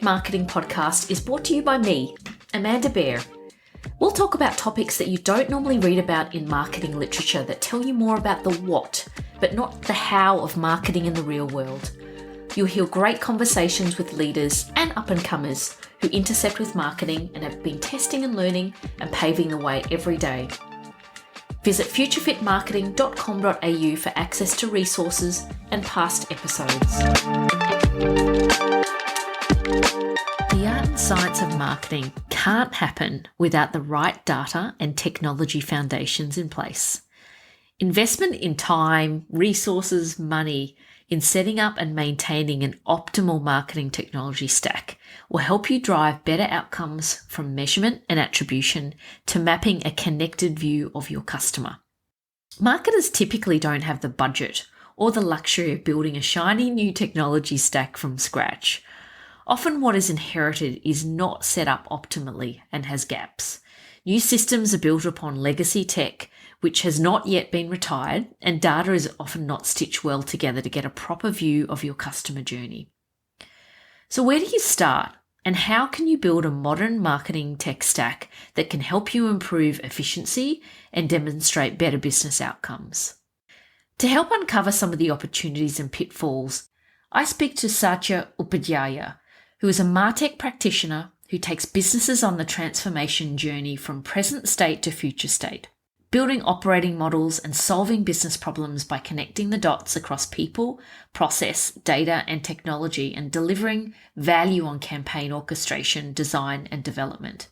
Marketing podcast is brought to you by me, Amanda Bear. We'll talk about topics that you don't normally read about in marketing literature that tell you more about the what, but not the how of marketing in the real world. You'll hear great conversations with leaders and up-and-comers who intersect with marketing and have been testing and learning and paving the way every day. Visit futurefitmarketing.com.au for access to resources and past episodes. The art and science of marketing can't happen without the right data and technology foundations in place. Investment in time, resources, money in setting up and maintaining an optimal marketing technology stack will help you drive better outcomes from measurement and attribution to mapping a connected view of your customer. Marketers typically don't have the budget or the luxury of building a shiny new technology stack from scratch. Often what is inherited is not set up optimally and has gaps. New systems are built upon legacy tech, which has not yet been retired, and data is often not stitched well together to get a proper view of your customer journey. So where do you start, and how can you build a modern marketing tech stack that can help you improve efficiency and demonstrate better business outcomes? To help uncover some of the opportunities and pitfalls, I speak to Satya Upadhyaya, who is a Martech practitioner who takes businesses on the transformation journey from present state to future state, building operating models and solving business problems by connecting the dots across people, process, data, and technology, and delivering value on campaign orchestration, design, and development.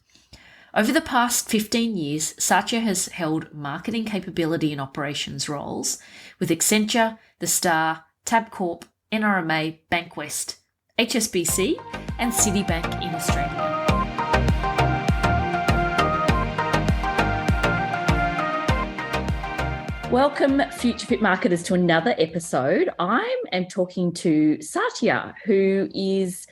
Over the past 15 years, Satya has held marketing capability and operations roles with Accenture, The Star, Tabcorp, NRMA, Bankwest, HSBC, and Citibank in Australia. Welcome, Future Fit marketers, to another episode. I am talking to Satya, who is,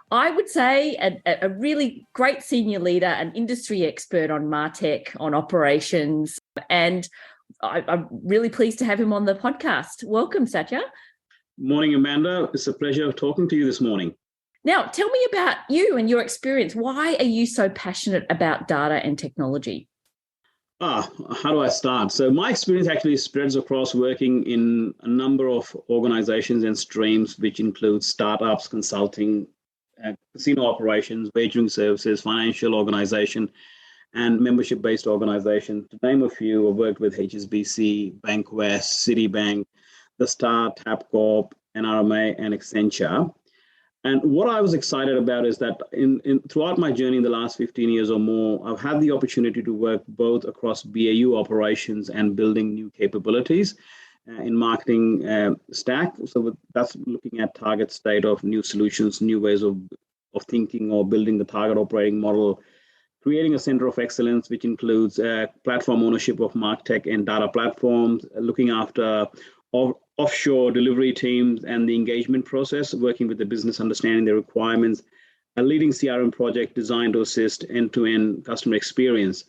I would say, a really great senior leader, an industry expert on Martech, on operations, and I'm really pleased to have him on the podcast. Welcome, Satya. Morning, Amanda. It's a pleasure talking to you this morning. Now, tell me about you and your experience. Why are you so passionate about data and technology? How do I start? So my experience actually spreads across working in a number of organizations and streams, which include startups, consulting, casino operations, wagering services, financial organization, and membership-based organizations. To name a few, I've worked with HSBC, Bankwest, Citibank, The Star, Tabcorp, NRMA, and Accenture. And what I was excited about is that throughout my journey in the last 15 years or more, I've had the opportunity to work both across BAU operations and building new capabilities in marketing stack. So that's looking at target state of new solutions, new ways of thinking or building the target operating model, creating a center of excellence, which includes platform ownership of Martech and data platforms, looking after offshore delivery teams and the engagement process, working with the business, understanding their requirements, a leading CRM project designed to assist end-to-end customer experience.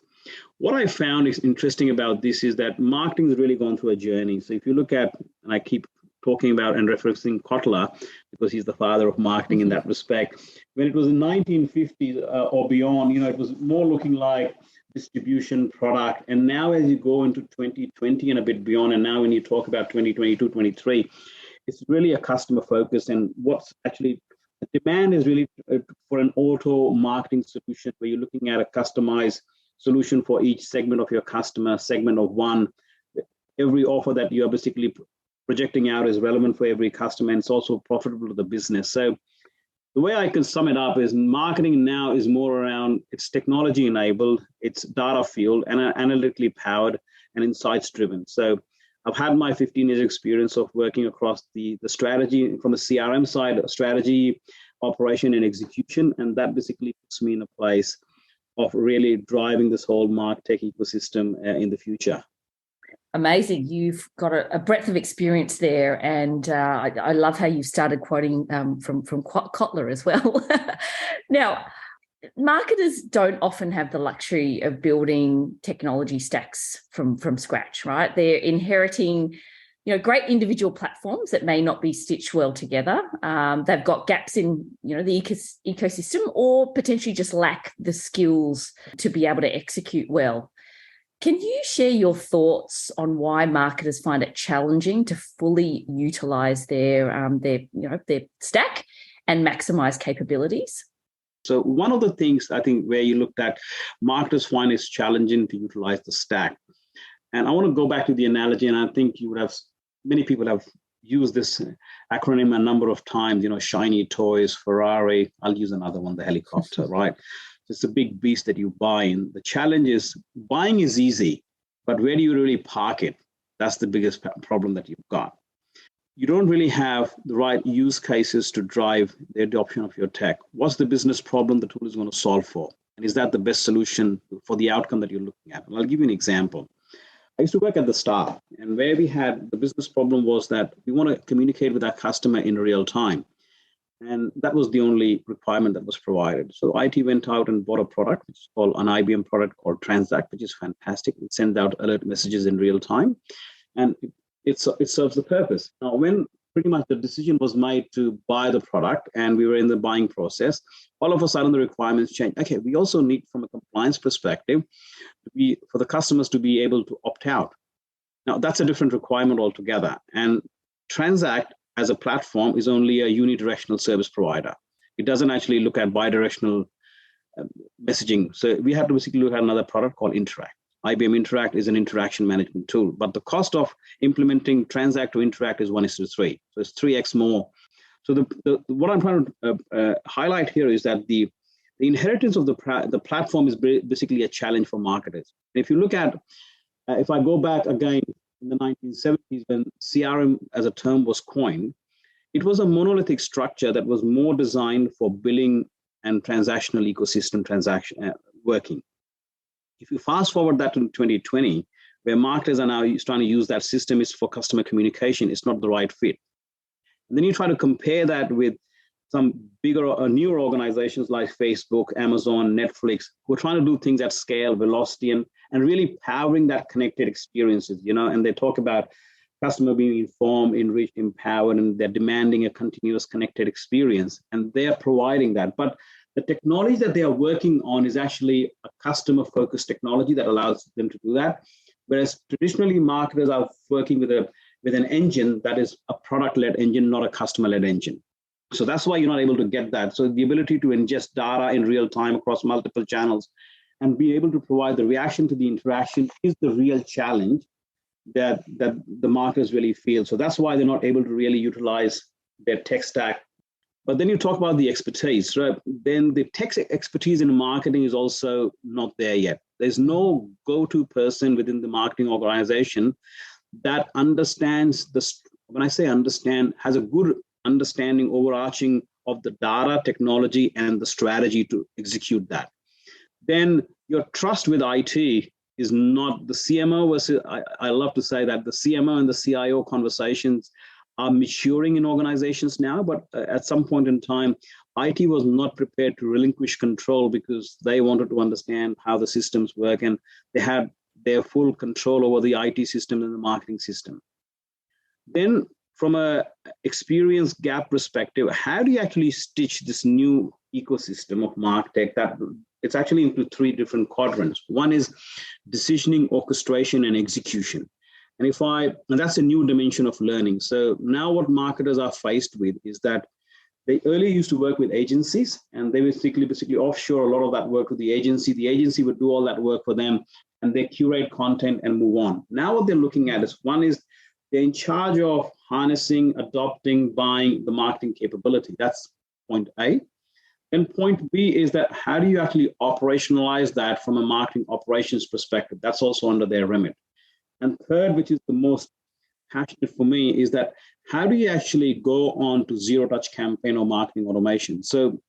What I found is interesting about this is that marketing has really gone through a journey. So if you look at, and I keep talking about and referencing Kotler, because he's the father of marketing in that respect, when it was in 1950s or beyond, it was more looking like distribution, product. And now as you go into 2020 and a bit beyond, and now when you talk about 2022, 23, it's really a customer focus. And what's actually the demand is really for an auto marketing solution where you're looking at a customized solution for each segment of your customer, segment of one. Every offer that you are basically projecting out is relevant for every customer, and it's also profitable to the business. So the way I can sum it up is marketing now is more around, it's technology enabled, it's data fueled and analytically powered and insights driven. So I've had my 15 years experience of working across the strategy from the CRM side, strategy, operation and execution. And that basically puts me in a place of really driving this whole Martech ecosystem in the future. Amazing. You've got a breadth of experience there. And I love how you started quoting from Kotler as well. Now, marketers don't often have the luxury of building technology stacks from scratch, right? They're inheriting great individual platforms that may not be stitched well together. They've got gaps in, the ecosystem, or potentially just lack the skills to be able to execute well. Can you share your thoughts on why marketers find it challenging to fully utilize their stack and maximize capabilities? So one of the things I think where you looked at marketers find is challenging to utilize the stack. And I want to go back to the analogy, and I think many people have used this acronym a number of times, shiny toys, Ferrari. I'll use another one, the helicopter, right? It's a big beast that you buy. And the challenge is buying is easy, but where do you really park it? That's the biggest problem that you've got. You don't really have the right use cases to drive the adoption of your tech. What's the business problem the tool is going to solve for? And is that the best solution for the outcome that you're looking at? And I'll give you an example. I used to work at the Star, and where we had the business problem was that we want to communicate with our customer in real time. And that was the only requirement that was provided. So IT went out and bought a product, which is called an IBM product called Transact, which is fantastic. It sends out alert messages in real time, and it serves the purpose. Now, when pretty much the decision was made to buy the product and we were in the buying process, all of a sudden the requirements changed. Okay, we also need, from a compliance perspective, for the customers to be able to opt out. Now, that's a different requirement altogether. And Transact as a platform is only a unidirectional service provider. It doesn't actually look at bidirectional messaging. So we have to basically look at another product called Interact. IBM Interact is an interaction management tool, but the cost of implementing Transact to Interact is 1:3. So it's 3x more. So what I'm trying to highlight here is that the inheritance of the platform is basically a challenge for marketers. And if you look at, if I go back again in the 1970s when CRM as a term was coined, it was a monolithic structure that was more designed for billing and transactional ecosystem working. If you fast forward that to 2020, where marketers are now starting to use that system is for customer communication, it's not the right fit. And then you try to compare that with some bigger or newer organizations like Facebook, Amazon, Netflix, who are trying to do things at scale, velocity, and really powering that connected experiences, and they talk about customer being informed, enriched, empowered, and they're demanding a continuous connected experience, and they're providing that. But the technology that they are working on is actually a customer-focused technology that allows them to do that. Whereas traditionally, marketers are working with an engine that is a product-led engine, not a customer-led engine. So that's why you're not able to get that. So the ability to ingest data in real time across multiple channels and be able to provide the reaction to the interaction is the real challenge that the marketers really feel. So that's why they're not able to really utilize their tech stack. But then you talk about the expertise, right? Then the tech expertise in marketing is also not there yet. There's no go-to person within the marketing organization that understands when I say understand, has a good understanding, overarching of the data, technology, and the strategy to execute that. Then your trust with IT is not the CMO versus, I love to say that the CMO and the CIO conversations are maturing in organizations now, but at some point in time, IT was not prepared to relinquish control because they wanted to understand how the systems work, and they had their full control over the IT system and the marketing system. Then from a experience gap perspective, how do you actually stitch this new ecosystem of Martech that it's actually into three different quadrants? One is decisioning, orchestration, and execution. And that's a new dimension of learning. So now what marketers are faced with is that they earlier used to work with agencies, and they basically offshore a lot of that work with the agency. The agency would do all that work for them, and they curate content and move on. Now what they're looking at is, one is they're in charge of harnessing, adopting, buying the marketing capability. That's point A. And point B is that how do you actually operationalize that from a marketing operations perspective? That's also under their remit. And third, which is the most passionate for me, is that how do you actually go on to zero-touch campaign or marketing automation? So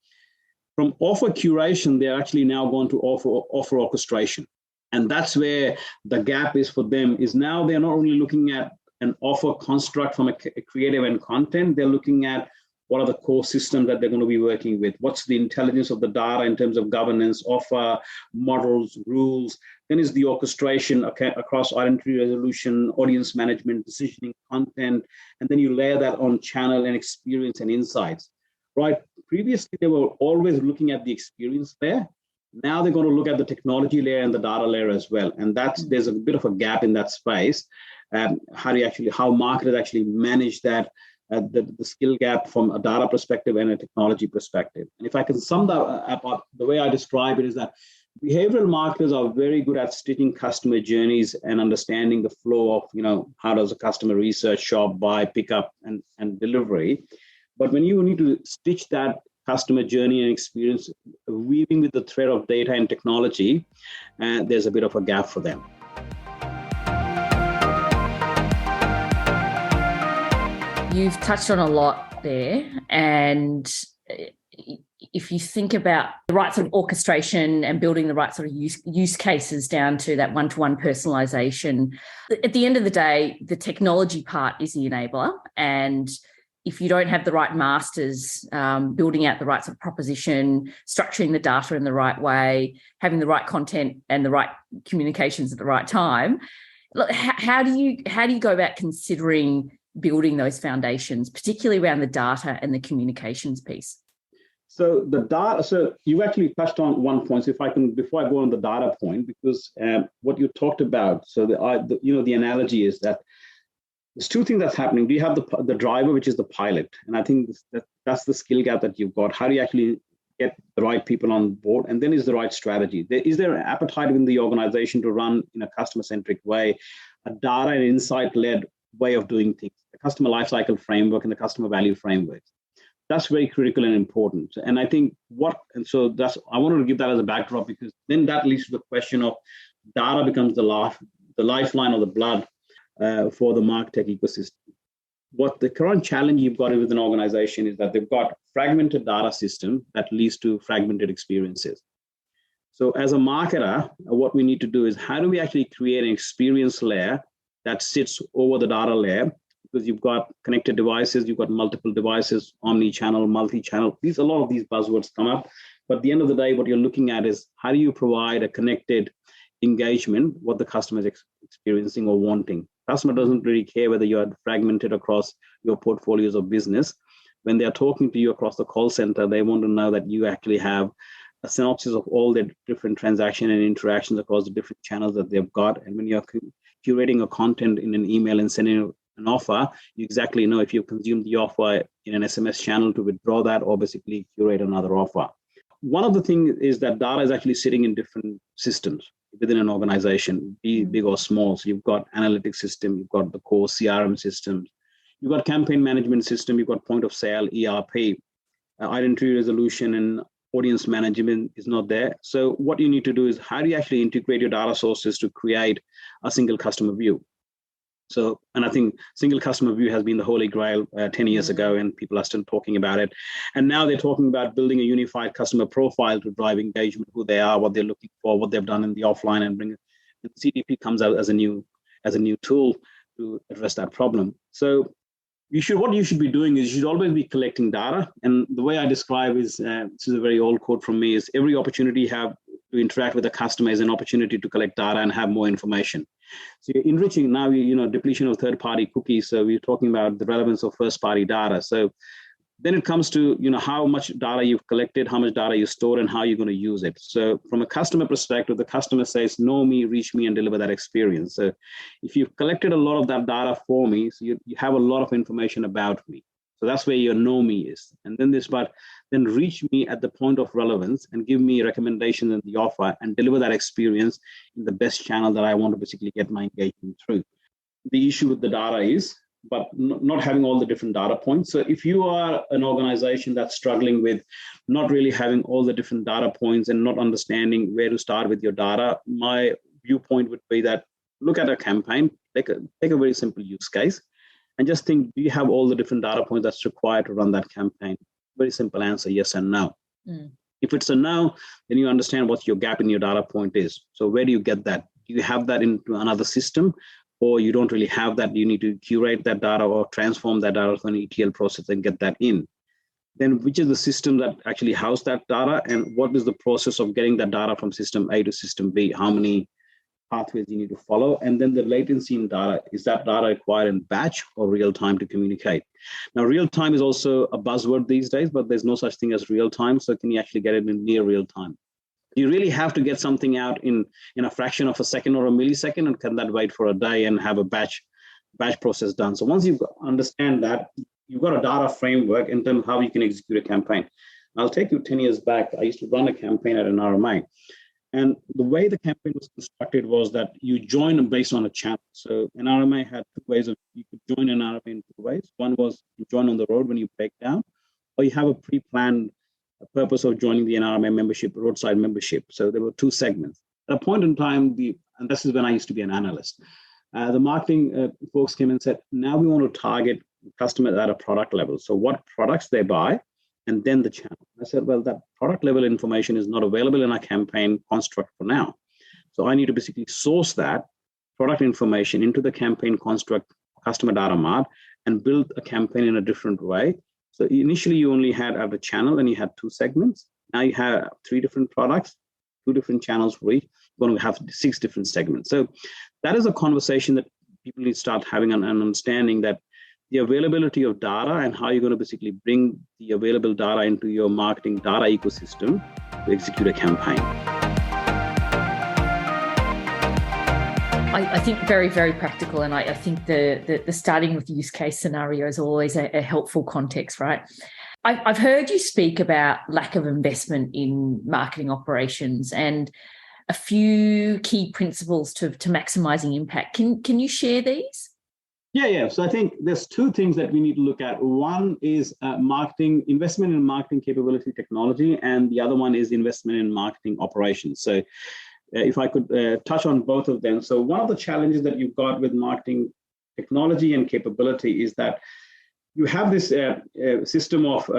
from offer curation, they're actually now going to offer orchestration. And that's where the gap is for them, is now they're not only looking at an offer construct from a creative and content, they're looking at What are the core systems that they're going to be working with? What's the intelligence of the data in terms of governance, offer, models, rules? Then is the orchestration across identity resolution, audience management, decisioning, content, and then you layer that on channel and experience and insights, right? Previously, they were always looking at the experience layer. Now they're going to look at the technology layer and the data layer as well. And there's a bit of a gap in that space. How marketers actually manage that, the skill gap from a data perspective and a technology perspective. And if I can sum that up, the way I describe it is that behavioral marketers are very good at stitching customer journeys and understanding the flow of, how does a customer research, shop, buy, pick up, and delivery. But when you need to stitch that customer journey and experience, weaving with the thread of data and technology, there's a bit of a gap for them. You've touched on a lot there, and if you think about the right sort of orchestration and building the right sort of use cases down to that one-to-one personalization, at the end of the day, the technology part is the enabler. And if you don't have the right masters building out the right sort of proposition, structuring the data in the right way, having the right content and the right communications at the right time, look, how do you go about considering building those foundations, particularly around the data and the communications piece? So the data, so you actually touched on one point. So if I can, before I go on the data point, because what you talked about, so the analogy is that there's two things that's happening. Do you have the driver, which is the pilot? And I think that's the skill gap that you've got. How do you actually get the right people on board? And then is the right strategy. Is there an appetite within the organization to run in a customer-centric way, a data and insight-led way of doing things, the customer lifecycle framework and the customer value framework? That's very critical and important. And I think I wanted to give that as a backdrop, because then that leads to the question of data becomes the lifeline or the blood for the Martech ecosystem. What the current challenge you've got with an organization is that they've got fragmented data system that leads to fragmented experiences. So as a marketer, what we need to do is how do we actually create an experience layer that sits over the data layer? Because you've got connected devices, you've got multiple devices, omni-channel, multi-channel. A lot of these buzzwords come up. But at the end of the day, what you're looking at is how do you provide a connected engagement, what the customer is experiencing or wanting. Customer doesn't really care whether you are fragmented across your portfolios of business. When they're talking to you across the call center, they want to know that you actually have a synopsis of all the different transactions and interactions across the different channels that they've got. And when you're curating a content in an email and sending an offer, you exactly know if you consume the offer in an SMS channel to withdraw that or basically curate another offer. One of the things is that data is actually sitting in different systems within an organization, be big or small. So you've got analytics system, you've got the core CRM systems, you've got campaign management system, you've got point of sale, ERP, identity resolution and audience management is not there. So what you need to do is how do you actually integrate your data sources to create a single customer view? So, and I think single customer view has been the holy grail 10 years ago, and people are still talking about it. And now they're talking about building a unified customer profile to drive engagement, who they are, what they're looking for, what they've done in the offline, and bring it. And CDP comes out as a new tool to address that problem. So what you should be doing is you should always be collecting data. And the way I describe is, this is a very old quote from me, is every opportunity you have to interact with a customer is an opportunity to collect data and have more information. So you're enriching now, depletion of third-party cookies. So we're talking about the relevance of first-party data. So then it comes to, how much data you've collected, how much data you stored, and how you're going to use it. So from a customer perspective, the customer says, know me, reach me, and deliver that experience. So if you've collected a lot of that data for me, so you have a lot of information about me. So that's where your know me is. And then then reach me at the point of relevance and give me recommendations in the offer and deliver that experience in the best channel that I want to basically get my engagement through. The issue with the data is, but not having all the different data points. So if you are an organization that's struggling with not really having all the different data points and not understanding where to start with your data, my viewpoint would be that look at a campaign, take a very simple use case, and just think, do you have all the different data points that's required to run that campaign? Very simple answer, yes and no. If it's a no, then you understand what your gap in your data point is. So where do you get that? Do you have that into another system, or you don't really have that? You need to curate that data or transform that data to an ETL process and get that in. then which is the system that actually house that data, and what is the process of getting that data from system A to system B, how many pathways you need to follow, and then the latency in data. Is that data acquired in batch or real time to communicate? Now, real time is also a buzzword these days, but there's no such thing as real time. So can you actually get it in near real time? You really have to get something out in a fraction of a second or a millisecond, and can that wait for a day and have a batch process done? So once you understand that, you've got a data framework in terms of how you can execute a campaign. I'll take you 10 years back. I used to run a campaign at an RMA. And the way the campaign was constructed was that you join based on a channel. So an RMA had two ways of, you could join an RMA in two ways. One was you join on the road when you break down, or you have a pre-planned purpose of joining the NRMA membership, roadside membership. So there were two segments. At a point in time, and this is when I used to be an analyst, the marketing folks came and said, now we want to target customers at a product level. So what products they buy, and then the channel. I said, well, that product level information is not available in our campaign construct for now. So I need to basically source that product information into the campaign construct, customer data mart, and build a campaign in a different way. So initially you only had at the channel and you had two segments. Now you have three different products, two different channels for each. You're going to have 6 different segments. So that is a conversation that people need to start having an understanding that the availability of data and how you're going to basically bring the available data into your marketing data ecosystem to execute a campaign. I think very, very practical. And I think the starting with use case scenario is always a helpful context, right? I've heard you speak about lack of investment in marketing operations and a few key principles to maximising impact. Can you share these? Yeah. So I think there's two things that we need to look at. One is investment in marketing capability technology, and the other one is investment in marketing operations. So if I could touch on both of them. So one of the challenges that you've got with marketing technology and capability is that you have this system of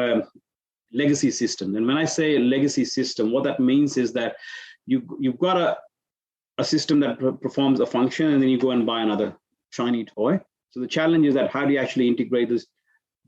legacy system. And when I say legacy system, what that means is that you've got a system that performs a function, and then you go and buy another shiny toy. So the challenge is that how do you actually integrate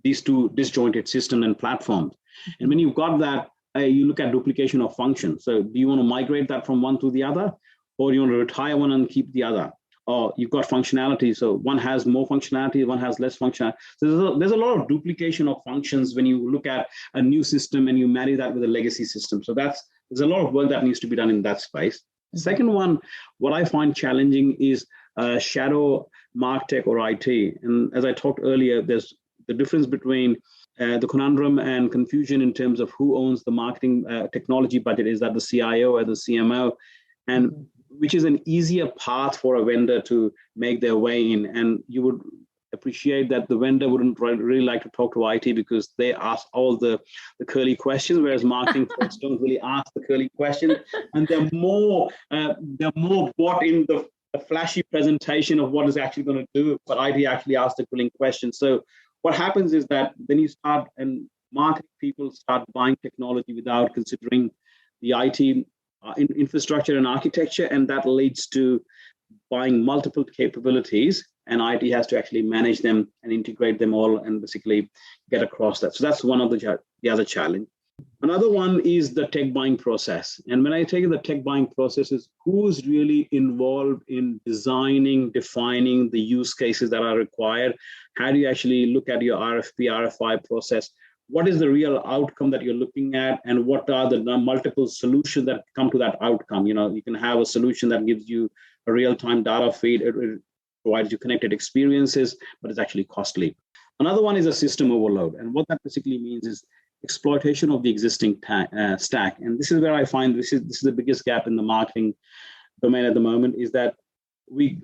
these two disjointed systems and platforms? And when you've got that, you look at duplication of functions. So do you want to migrate that from one to the other, or do you want to retire one and keep the other? Or you've got functionality, so one has more functionality, one has less functionality. So there's a lot of duplication of functions when you look at a new system and you marry that with a legacy system. So there's a lot of work that needs to be done in that space. The second one, what I find challenging is shadow Martech or IT. And as I talked earlier, there's the difference between the conundrum and confusion in terms of who owns the marketing technology budget. Is that the CIO or the CMO? And which is an easier path for a vendor to make their way in. And you would appreciate that the vendor wouldn't really like to talk to IT because they ask all the curly questions, whereas marketing folks don't really ask the curly questions. And they're more bought in the flashy presentation of what is actually going to do, but IT actually asks the grilling question. So what happens is that then you start, and marketing people start buying technology without considering the IT infrastructure and architecture, and that leads to buying multiple capabilities, and IT has to actually manage them and integrate them all and basically get across that. So that's one of the other challenge. Another one is the tech buying process. And when I take the tech buying process is who's really involved in designing, defining the use cases that are required. How do you actually look at your RFP, RFI process? What is the real outcome that you're looking at, and what are the multiple solutions that come to that outcome? You can have a solution that gives you a real-time data feed, it provides you connected experiences, but it's actually costly. Another one is a system overload. And what that basically means is exploitation of the existing stack. And this is where I find this is the biggest gap in the marketing domain at the moment, is that we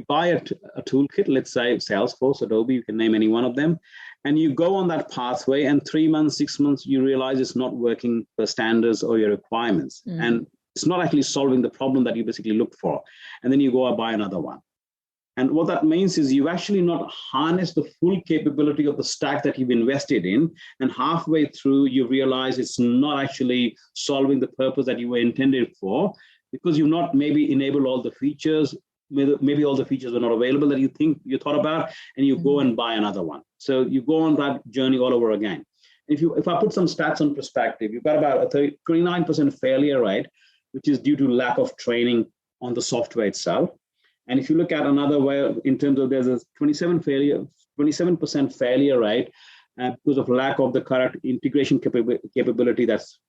buy a toolkit, let's say Salesforce, Adobe, you can name any one of them, and you go on that pathway, and 3 months, 6 months, you realize it's not working for standards or your requirements. And it's not actually solving the problem that you basically look for. And then you go and buy another one. And what that means is you actually not harness the full capability of the stack that you've invested in. And halfway through, you realize it's not actually solving the purpose that you were intended for, because you've not maybe enabled all the features. Maybe all the features were not available that you thought about, and you go and buy another one. So you go on that journey all over again. And if I put some stats on perspective, you've got about a 29% failure rate, which is due to lack of training on the software itself. And if you look at another way, in terms of there's a 27% failure rate because of lack of the correct integration capability that's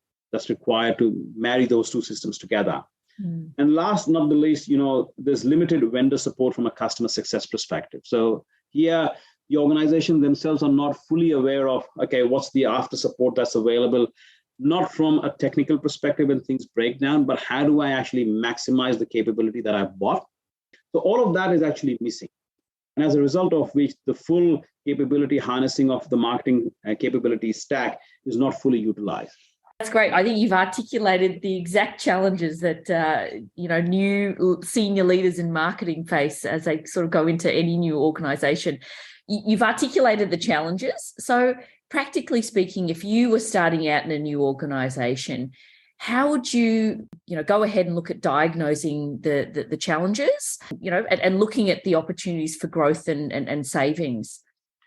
required to marry those two systems together. And last not the least, there's limited vendor support from a customer success perspective. So here, the organization themselves are not fully aware of, okay, what's the after support that's available, not from a technical perspective when things break down, but how do I actually maximize the capability that I've bought? So all of that is actually missing. And as a result of which, the full capability harnessing of the marketing capability stack is not fully utilized. That's great. I think you've articulated the exact challenges that new senior leaders in marketing face as they sort of go into any new organization. You've articulated the challenges. So practically speaking, if you were starting out in a new organization, how would you, go ahead and look at diagnosing the challenges, and looking at the opportunities for growth and savings?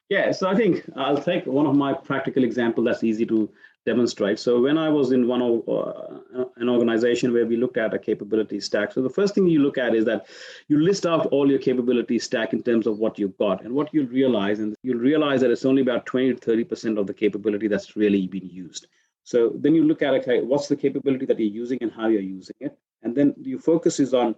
Yeah, so I think I'll take one of my practical examples that's easy to demonstrate. So when I was in an organization where we looked at a capability stack, so the first thing you look at is that you list out all your capability stack in terms of what you've got, and what you'll realize that it's only about 20 to 30% of the capability that's really been used. So then you look at, okay, what's the capability that you're using and how you're using it, and then your focus is on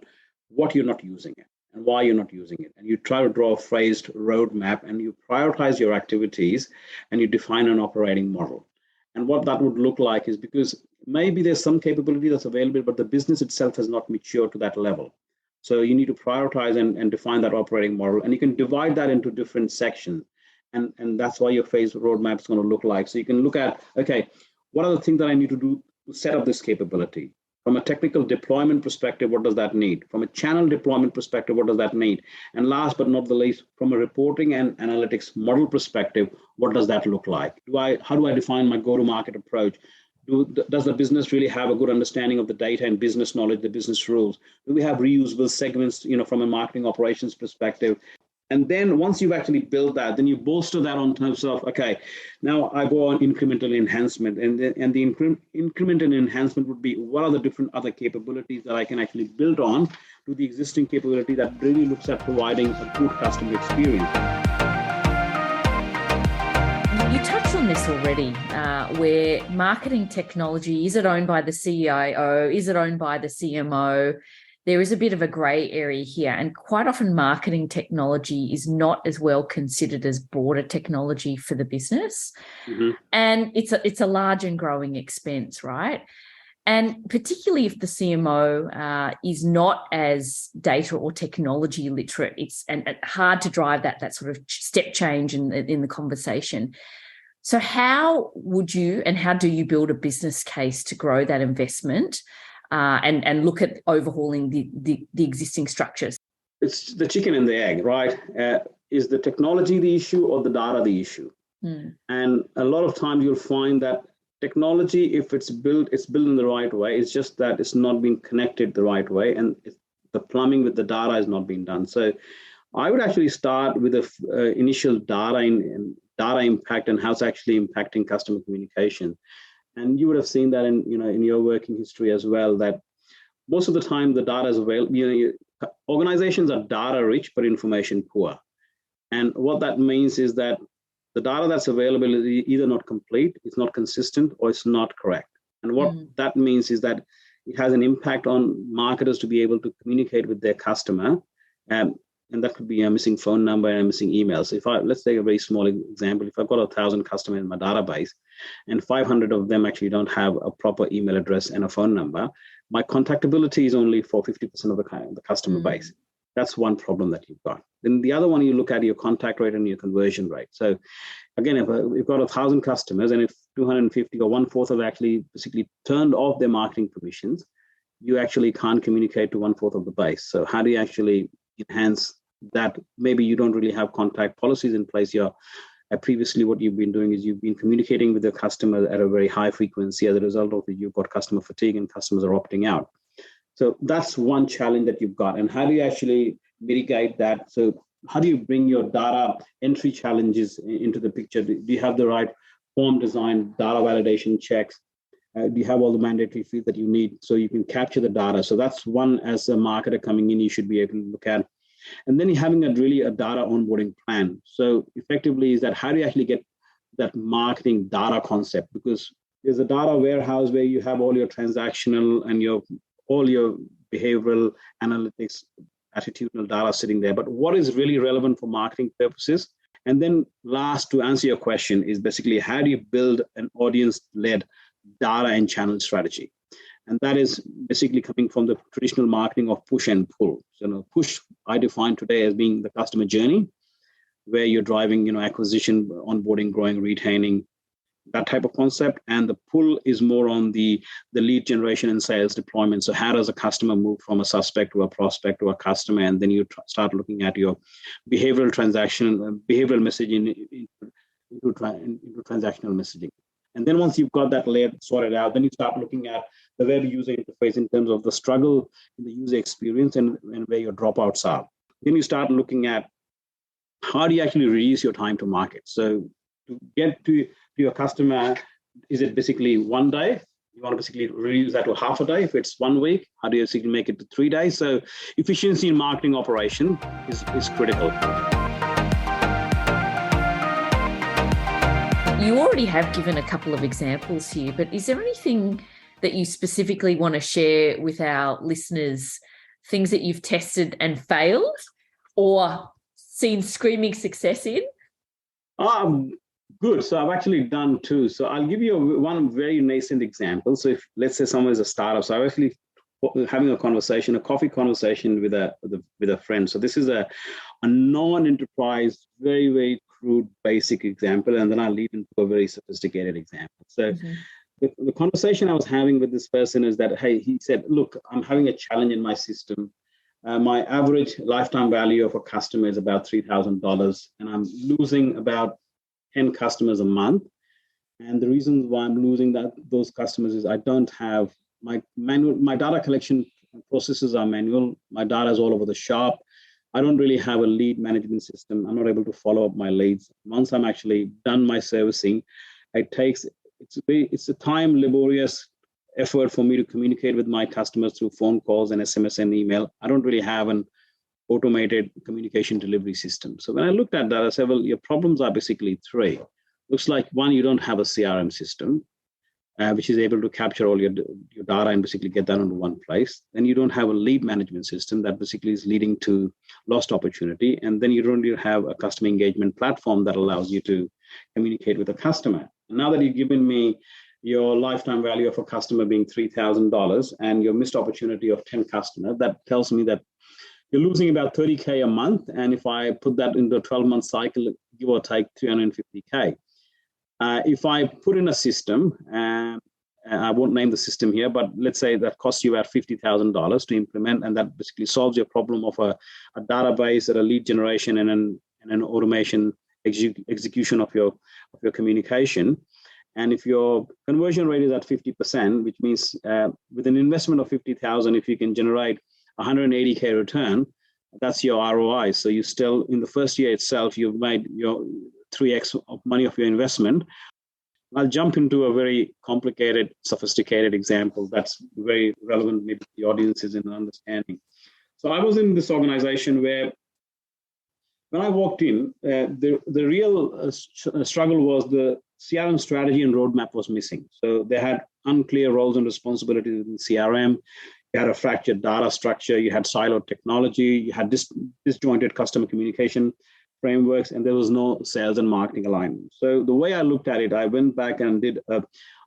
what you're not using it and why you're not using it. And you try to draw a phrased roadmap, and you prioritize your activities, and you define an operating model. And what that would look like is, because maybe there's some capability that's available, but the business itself has not matured to that level. So you need to prioritize and define that operating model. And you can divide that into different sections. And that's why your phase roadmap is going to look like. So you can look at, okay, what are the things that I need to do to set up this capability? From a technical deployment perspective, what does that need? From a channel deployment perspective, what does that need? And last but not the least, from a reporting and analytics model perspective, what does that look like? How do I define my go-to-market approach? Does the business really have a good understanding of the data and business knowledge, the business rules? Do we have reusable segments, from a marketing operations perspective? And then once you've actually built that, then you bolster that on terms of, okay, now I go on incremental enhancement. And the incremental enhancement would be, what are the different other capabilities that I can actually build on to the existing capability that really looks at providing a good customer experience. You touched on this already, where marketing technology, is it owned by the CIO? Is it owned by the CMO? There is a bit of a grey area here, and quite often marketing technology is not as well considered as broader technology for the business. Mm-hmm. And it's a large and growing expense, right? And particularly if the CMO is not as data or technology literate, it's hard to drive that sort of step change in the conversation. So how would you and how do you build a business case to grow that investment? And look at overhauling the existing structures? It's the chicken and the egg, right? Is the technology the issue or the data the issue? And a lot of times you'll find that technology, if it's built in the right way. It's just that it's not being connected the right way, and the plumbing with the data is not being done. So I would actually start with the initial data impact and how it's actually impacting customer communication. And you would have seen that in your working history as well, that most of the time the data is available. Organizations are data rich but information poor. And what that means is that the data that's available is either not complete, it's not consistent, or it's not correct. And what that means is that it has an impact on marketers to be able to communicate with their customer. And that could be a missing phone number and a missing email. So let's take a very small example. If I've got 1,000 customers in my database and 500 of them actually don't have a proper email address and a phone number, my contactability is only for 50% of the customer base. That's one problem that you've got. Then the other one, you look at your contact rate and your conversion rate. So again, if you've got 1,000 customers and if 250 or 1/4 have actually basically turned off their marketing permissions, you actually can't communicate to 1/4 of the base. So how do you actually enhance that? Maybe you don't really have contact policies in place. Previously what you've been doing is you've been communicating with the customer at a very high frequency. As a result of it, you've got customer fatigue and customers are opting out. So that's one challenge that you've got. And how do you actually mitigate that? So how do you bring your data entry challenges into the picture? Do you have the right form design, data validation checks? Do you have all the mandatory fields that you need so you can capture the data? So that's one, as a marketer coming in, you should be able to look at. And then you're having a data onboarding plan. So effectively is that how do you actually get that marketing data concept? Because there's a data warehouse where you have all your transactional and all your behavioral analytics, attitudinal data sitting there. But what is really relevant for marketing purposes? And then last, to answer your question, is basically how do you build an audience-led data and channel strategy? And that is basically coming from the traditional marketing of push and pull. So push I define today as being the customer journey, where you're driving acquisition, onboarding, growing, retaining, that type of concept. And the pull is more on the lead generation and sales deployment. So how does a customer move from a suspect to a prospect to a customer? And then you start looking at your behavioral messaging into transactional messaging. And then once you've got that layer sorted out, then you start looking at the web user interface in terms of the struggle in the user experience and where your dropouts are. Then you start looking at how do you actually reduce your time to market? So to get to your customer, is it basically 1 day? You want to basically reduce that to half a day. If it's 1 week, how do you basically make it to 3 days? So efficiency in marketing operation is critical. You already have given a couple of examples here, but is there anything that you specifically want to share with our listeners, things that you've tested and failed or seen screaming success in? Good. So I've actually done two. So I'll give you one very nascent example. So if let's say someone is a startup, so I'm actually having a coffee conversation with a friend. So this is a non-enterprise, very, very crude, basic example, and then I'll lead into a very sophisticated example. So the conversation I was having with this person is that, hey, he said, look, I'm having a challenge in my system. My average lifetime value of a customer is about $3,000, and I'm losing about 10 customers a month. And the reason why I'm losing those customers is I don't have my data collection processes are manual. My data is all over the shop. I don't really have a lead management system. I'm not able to follow up my leads. Once I'm actually done my servicing, it's a time laborious effort for me to communicate with my customers through phone calls and SMS and email. I don't really have an automated communication delivery system. So when I looked at that, I said, well, your problems are basically three. Looks like one, you don't have a CRM system, which is able to capture all your data and basically get that into one place. Then you don't have a lead management system that basically is leading to lost opportunity. And then you don't really have a customer engagement platform that allows you to communicate with a customer. And now that you've given me your lifetime value of a customer being $3,000 and your missed opportunity of 10 customers, that tells me that you're losing about 30K a month. And if I put that into a 12-month cycle, give or take 350K. If I put in a system, I won't name the system here, but let's say that costs you about $50,000 to implement, and that basically solves your problem of a database and a lead generation and an automation execution of your communication. And if your conversion rate is at 50%, which means with an investment of $50,000, if you can generate 180K return, that's your ROI. So you still, in the first year itself, you've made your 3x of money of your investment. I'll jump into a very complicated, sophisticated example that's very relevant maybe to the audiences in understanding. So I was in this organization where when I walked in, the real struggle was the CRM strategy and roadmap was missing. So they had unclear roles and responsibilities in CRM. You had a fractured data structure, you had siloed technology, you had disjointed customer communication frameworks, and there was no sales and marketing alignment. So the way I looked at it, I went back and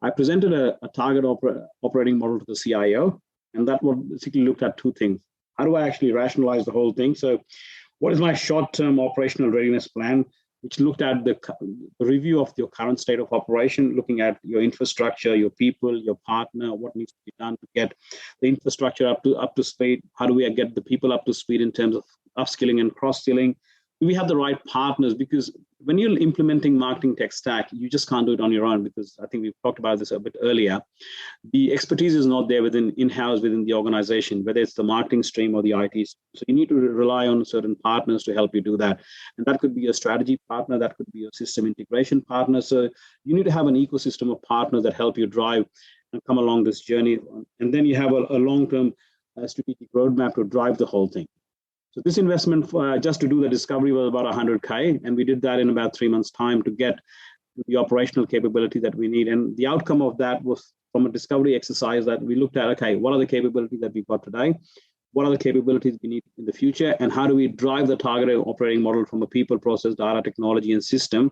I presented a target operating model to the CIO, and that one basically looked at two things. How do I actually rationalize the whole thing? So what is my short-term operational readiness plan, which looked at the review of your current state of operation, looking at your infrastructure, your people, your partner, what needs to be done to get the infrastructure up to speed. How do we get the people up to speed in terms of upskilling and cross-skilling? do we have the right partners? Because when you're implementing marketing tech stack, you just can't do it on your own, because I think we've talked about this a bit earlier. The expertise is not there in-house within the organization, whether it's the marketing stream or the IT. So you need to rely on certain partners to help you do that. And that could be a strategy partner, that could be a system integration partner. So you need to have an ecosystem of partners that help you drive and come along this journey. And then you have a long-term strategic roadmap to drive the whole thing. So this investment just to do the discovery was about 100K, and we did that in about 3 months' time to get the operational capability that we need. And the outcome of that was from a discovery exercise that we looked at, okay, what are the capabilities that we've got today? What are the capabilities we need in the future? And how do we drive the targeted operating model from a people, process, data, technology, and system,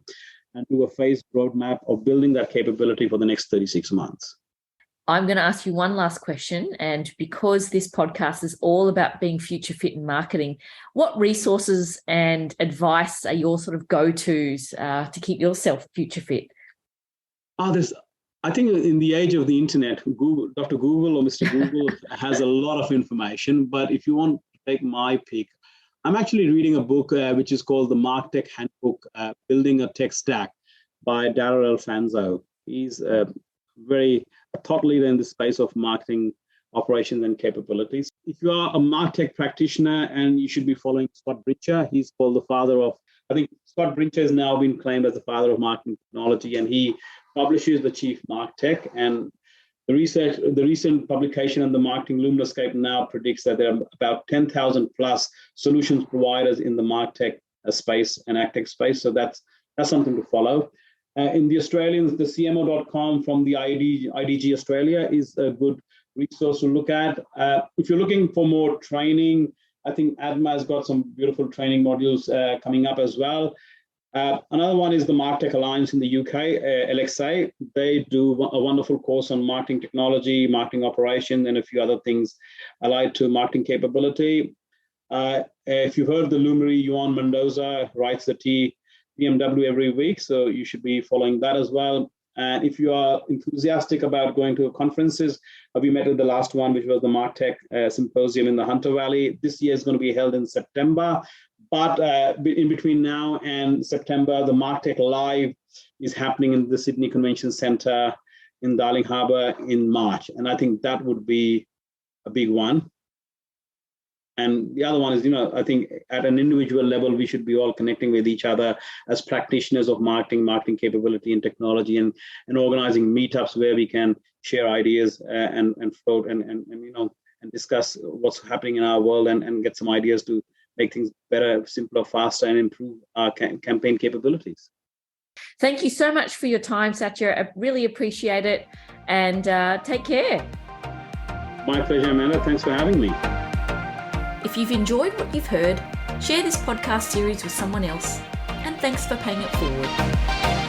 and do a phased roadmap of building that capability for the next 36 months? I'm going to ask you one last question. And because this podcast is all about being future fit in marketing, what resources and advice are your sort of go-tos to keep yourself future fit? I think in the age of the internet, Dr. Google or Mr. Google has a lot of information. But if you want to take my pick, I'm actually reading a book which is called the Martech Handbook, Building a Tech Stack by Darrell Fanzo. He's a thought leader in the space of marketing operations and capabilities. If you are a Martech practitioner, and you should be following Scott Brincher, he's called the father of, I think Scott Brincher has now been claimed as the father of marketing technology, and he publishes the Chief Martech. And the recent publication on the Marketing Luminoscape now predicts that there are about 10,000 plus solutions providers in the Martech space and AgTech space. So that's something to follow. In the Australians, the CMO.com from the IDG Australia is a good resource to look at. If you're looking for more training, I think ADMA has got some beautiful training modules coming up as well. Another one is the Martech Alliance in the UK, LXA. They do a wonderful course on marketing technology, marketing operation, and a few other things allied to marketing capability. If you've heard the luminary, Juan Mendoza writes the PMW every week, so you should be following that as well. And if you are enthusiastic about going to conferences, we met at the last one, which was the Martech Symposium in the Hunter Valley. This year is going to be held in September, but in between now and September, the Martech Live is happening in the Sydney Convention Centre in Darling Harbour in March, and I think that would be a big one. And the other one is, I think at an individual level, we should be all connecting with each other as practitioners of marketing capability and technology, and organizing meetups where we can share ideas and float and discuss what's happening in our world and get some ideas to make things better, simpler, faster, and improve our campaign capabilities. Thank you so much for your time, Satya. I really appreciate it, and take care. My pleasure, Amanda. Thanks for having me. If you've enjoyed what you've heard, share this podcast series with someone else, and thanks for paying it forward.